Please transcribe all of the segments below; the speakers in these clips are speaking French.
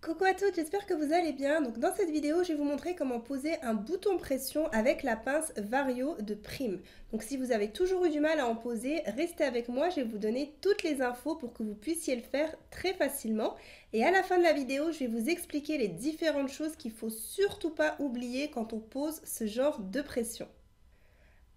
Coucou à toutes, j'espère que vous allez bien. Donc dans cette vidéo, je vais vous montrer comment poser un bouton pression avec la pince Vario de Prime. Donc si vous avez toujours eu du mal à en poser, restez avec moi, je vais vous donner toutes les infos pour que vous puissiez le faire très facilement. Et à la fin de la vidéo, je vais vous expliquer les différentes choses qu'il ne faut surtout pas oublier quand on pose ce genre de pression.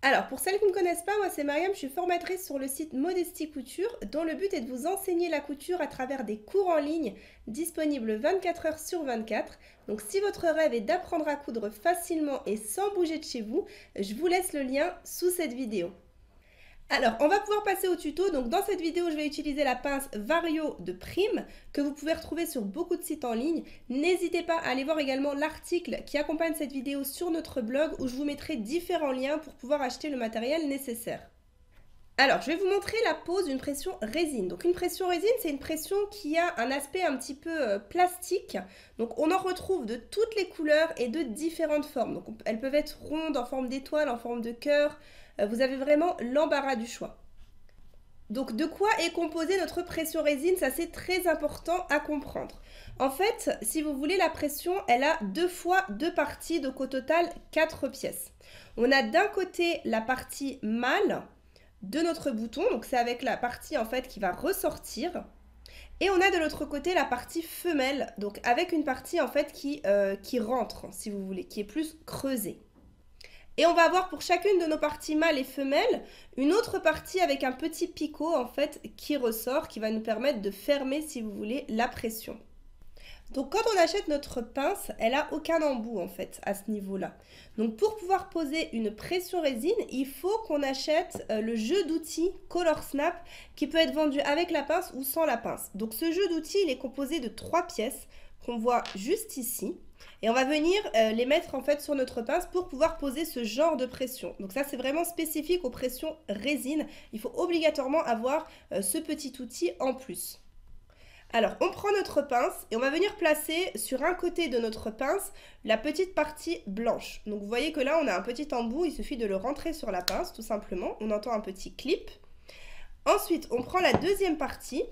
Alors, pour celles qui ne me connaissent pas, moi c'est Mariam, je suis formatrice sur le site Modesty Couture, dont le but est de vous enseigner la couture à travers des cours en ligne disponibles 24 heures sur 24. Donc si votre rêve est d'apprendre à coudre facilement et sans bouger de chez vous, je vous laisse le lien sous cette vidéo. Alors, on va pouvoir passer au tuto. Donc, dans cette vidéo, je vais utiliser la pince Vario de Prime que vous pouvez retrouver sur beaucoup de sites en ligne. N'hésitez pas à aller voir également l'article qui accompagne cette vidéo sur notre blog où je vous mettrai différents liens pour pouvoir acheter le matériel nécessaire. Alors, je vais vous montrer la pose d'une pression résine. Donc, une pression résine, c'est une pression qui a un aspect un petit peu plastique. Donc, on en retrouve de toutes les couleurs et de différentes formes. Donc, elles peuvent être rondes, en forme d'étoile, en forme de cœur. Vous avez vraiment l'embarras du choix. Donc, de quoi est composée notre pression résine? Ça, c'est très important à comprendre. En fait, si vous voulez, la pression, elle a deux fois deux parties, donc au total 4 pièces. On a d'un côté la partie mâle de notre bouton, donc c'est avec la partie en fait qui va ressortir. Et on a de l'autre côté la partie femelle, donc avec une partie en fait qui rentre, si vous voulez, qui est plus creusée. Et on va avoir pour chacune de nos parties mâles et femelles une autre partie avec un petit picot en fait qui ressort, qui va nous permettre de fermer, si vous voulez, la pression. Donc quand on achète notre pince, elle n'a aucun embout en fait à ce niveau-là. Donc pour pouvoir poser une pression résine, il faut qu'on achète le jeu d'outils Color Snap qui peut être vendu avec la pince ou sans la pince. Donc ce jeu d'outils, il est composé de 3 pièces qu'on voit juste ici. Et on va venir les mettre en fait sur notre pince pour pouvoir poser ce genre de pression. Donc ça c'est vraiment spécifique aux pressions résine. Il faut obligatoirement avoir ce petit outil en plus. Alors, on prend notre pince et on va venir placer sur un côté de notre pince la petite partie blanche. Donc, vous voyez que là, on a un petit embout. Il suffit de le rentrer sur la pince, tout simplement. On entend un petit clip. Ensuite, on prend la deuxième partie.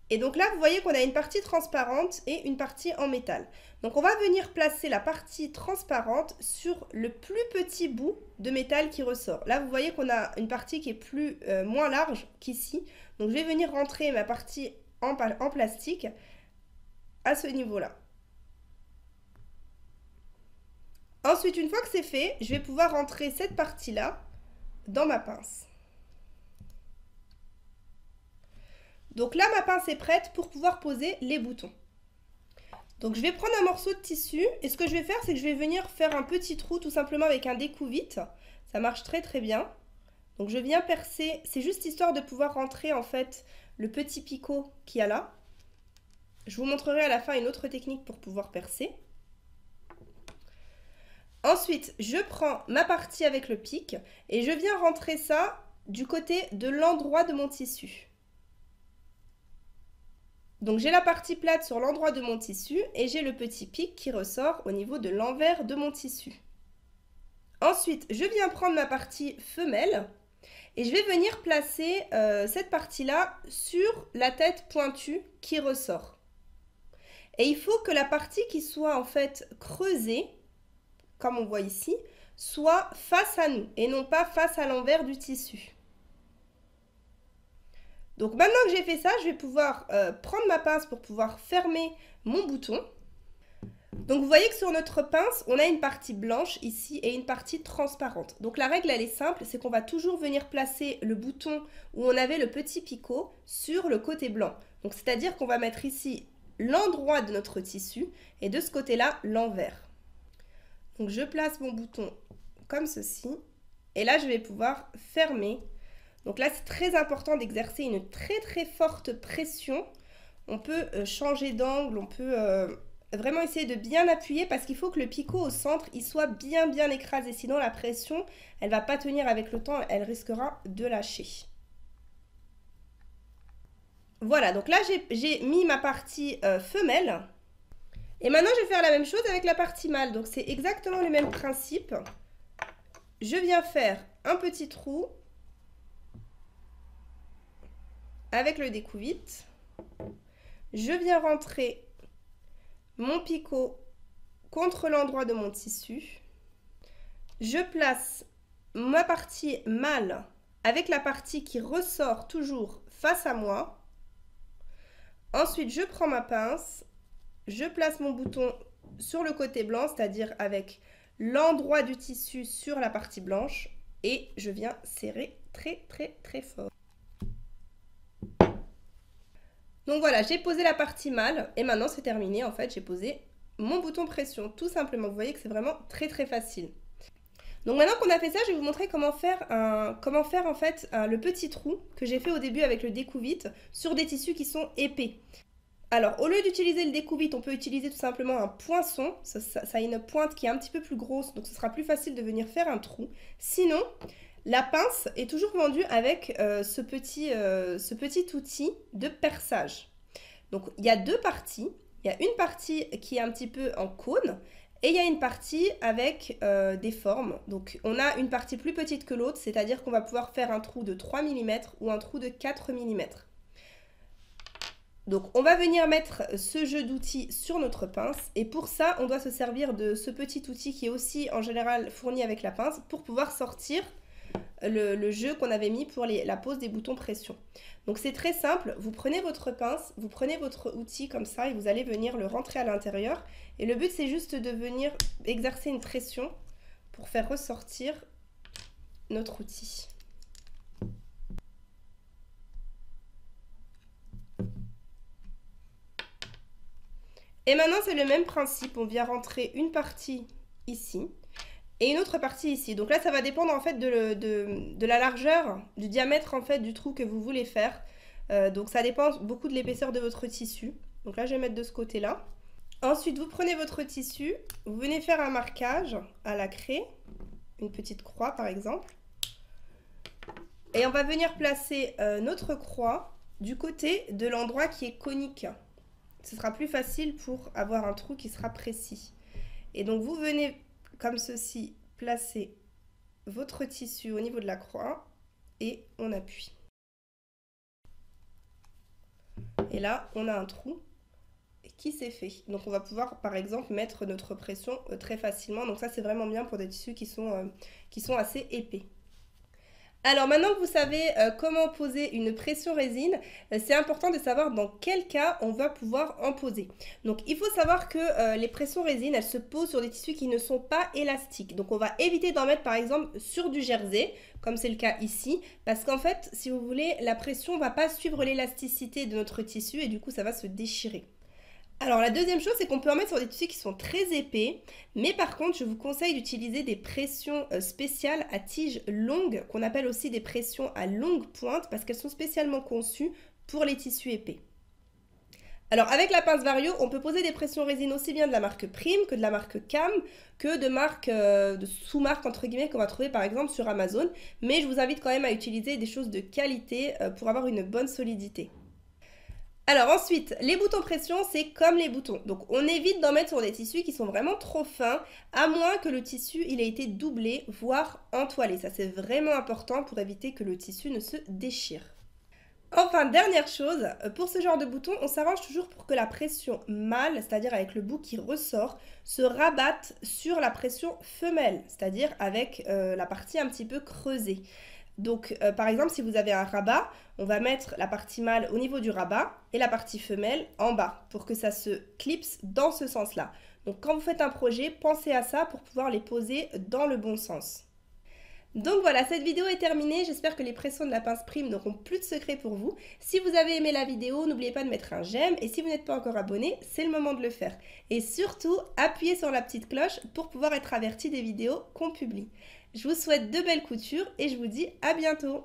Et donc là, vous voyez qu'on a une partie transparente et une partie en métal. Donc, on va venir placer la partie transparente sur le plus petit bout de métal qui ressort. Là, vous voyez qu'on a une partie qui est moins large qu'ici. Donc, je vais venir rentrer ma partie en plastique à ce niveau-là. Ensuite, une fois que c'est fait, je vais pouvoir rentrer cette partie-là dans ma pince. Donc là, ma pince est prête pour pouvoir poser les boutons. Donc je vais prendre un morceau de tissu et ce que je vais faire, c'est que je vais venir faire un petit trou tout simplement avec un découvite. Ça marche très très bien. Donc je viens percer, c'est juste histoire de pouvoir rentrer en fait le petit picot qu'il y a là. Je vous montrerai à la fin une autre technique pour pouvoir percer. Ensuite, je prends ma partie avec le pic et je viens rentrer ça du côté de l'endroit de mon tissu. Donc j'ai la partie plate sur l'endroit de mon tissu et j'ai le petit pic qui ressort au niveau de l'envers de mon tissu. Ensuite, je viens prendre ma partie femelle et je vais venir placer cette partie-là sur la tête pointue qui ressort. Et il faut que la partie qui soit en fait creusée, comme on voit ici, soit face à nous et non pas face à l'envers du tissu. Donc maintenant que j'ai fait ça, je vais pouvoir prendre ma pince pour pouvoir fermer mon bouton. Donc vous voyez que sur notre pince, on a une partie blanche ici et une partie transparente. Donc la règle, elle est simple, c'est qu'on va toujours venir placer le bouton où on avait le petit picot sur le côté blanc. Donc c'est-à-dire qu'on va mettre ici l'endroit de notre tissu et de ce côté-là, l'envers. Donc je place mon bouton comme ceci et là, je vais pouvoir fermer. Donc là, c'est très important d'exercer une très très forte pression. On peut changer d'angle, on peut vraiment essayer de bien appuyer parce qu'il faut que le picot au centre, il soit bien écrasé. Sinon, la pression, elle ne va pas tenir avec le temps, elle risquera de lâcher. Voilà, donc là, j'ai mis ma partie femelle. Et maintenant, je vais faire la même chose avec la partie mâle. Donc, c'est exactement le même principe. Je viens faire un petit trou avec le découvite. Je viens rentrer mon picot contre l'endroit de mon tissu. Je place ma partie mâle avec la partie qui ressort toujours face à moi. Ensuite, je prends ma pince, je place mon bouton sur le côté blanc, c'est-à-dire avec l'endroit du tissu sur la partie blanche, et je viens serrer très fort. Donc voilà, j'ai posé la partie mâle et maintenant c'est terminé. En fait, j'ai posé mon bouton pression, tout simplement. Vous voyez que c'est vraiment très facile. Donc maintenant qu'on a fait ça, je vais vous montrer comment faire en fait le petit trou que j'ai fait au début avec le découvite sur des tissus qui sont épais. Alors, au lieu d'utiliser le découvite, on peut utiliser tout simplement un poinçon. Ça a une pointe qui est un petit peu plus grosse, donc ce sera plus facile de venir faire un trou. Sinon, la pince est toujours vendue avec ce petit outil de perçage. Donc, il y a deux parties. Il y a une partie qui est un petit peu en cône et il y a une partie avec des formes. Donc, on a une partie plus petite que l'autre, c'est-à-dire qu'on va pouvoir faire un trou de 3 mm ou un trou de 4 mm. Donc, on va venir mettre ce jeu d'outils sur notre pince et pour ça, on doit se servir de ce petit outil qui est aussi en général fourni avec la pince pour pouvoir sortir le jeu qu'on avait mis pour la pose des boutons pression. Donc, c'est très simple. Vous prenez votre pince, vous prenez votre outil comme ça et vous allez venir le rentrer à l'intérieur. Et le but, c'est juste de venir exercer une pression pour faire ressortir notre outil. Et maintenant, c'est le même principe. On vient rentrer une partie ici et une autre partie ici. Donc là, ça va dépendre en fait de la largeur, du diamètre en fait du trou que vous voulez faire. Donc ça dépend beaucoup de l'épaisseur de votre tissu. Donc là, je vais mettre de ce côté-là. Ensuite, vous prenez votre tissu, vous venez faire un marquage à la craie, une petite croix par exemple. Et on va venir placer notre croix du côté de l'endroit qui est conique. Ce sera plus facile pour avoir un trou qui sera précis. Et donc, vous venez comme ceci placer votre tissu au niveau de la croix et on appuie. Et là, on a un trou qui s'est fait. Donc, on va pouvoir, par exemple, mettre notre pression très facilement. Donc, ça, c'est vraiment bien pour des tissus qui sont assez épais. Alors maintenant que vous savez comment poser une pression résine, c'est important de savoir dans quel cas on va pouvoir en poser. Donc il faut savoir que les pressions résine, elles se posent sur des tissus qui ne sont pas élastiques. Donc on va éviter d'en mettre par exemple sur du jersey, comme c'est le cas ici, parce qu'en fait, si vous voulez, la pression ne va pas suivre l'élasticité de notre tissu et du coup ça va se déchirer. Alors la deuxième chose, c'est qu'on peut en mettre sur des tissus qui sont très épais, mais par contre, je vous conseille d'utiliser des pressions spéciales à tige longue, qu'on appelle aussi des pressions à longue pointe, parce qu'elles sont spécialement conçues pour les tissus épais. Alors avec la pince Vario, on peut poser des pressions résine aussi bien de la marque Prime que de la marque Cam, que de sous-marques entre guillemets qu'on va trouver par exemple sur Amazon, mais je vous invite quand même à utiliser des choses de qualité pour avoir une bonne solidité. Alors ensuite, les boutons pression, c'est comme les boutons. Donc on évite d'en mettre sur des tissus qui sont vraiment trop fins, à moins que le tissu il ait été doublé, voire entoilé. Ça c'est vraiment important pour éviter que le tissu ne se déchire. Enfin, dernière chose, pour ce genre de bouton, on s'arrange toujours pour que la pression mâle, c'est-à-dire avec le bout qui ressort, se rabatte sur la pression femelle, c'est-à-dire avec la partie un petit peu creusée. Donc, par exemple, si vous avez un rabat, on va mettre la partie mâle au niveau du rabat et la partie femelle en bas pour que ça se clipse dans ce sens-là. Donc, quand vous faites un projet, pensez à ça pour pouvoir les poser dans le bon sens. Donc voilà, cette vidéo est terminée. J'espère que les pressions de la pince Prime n'auront plus de secret pour vous. Si vous avez aimé la vidéo, n'oubliez pas de mettre un j'aime. Et si vous n'êtes pas encore abonné, c'est le moment de le faire. Et surtout, appuyez sur la petite cloche pour pouvoir être averti des vidéos qu'on publie. Je vous souhaite de belles coutures et je vous dis à bientôt.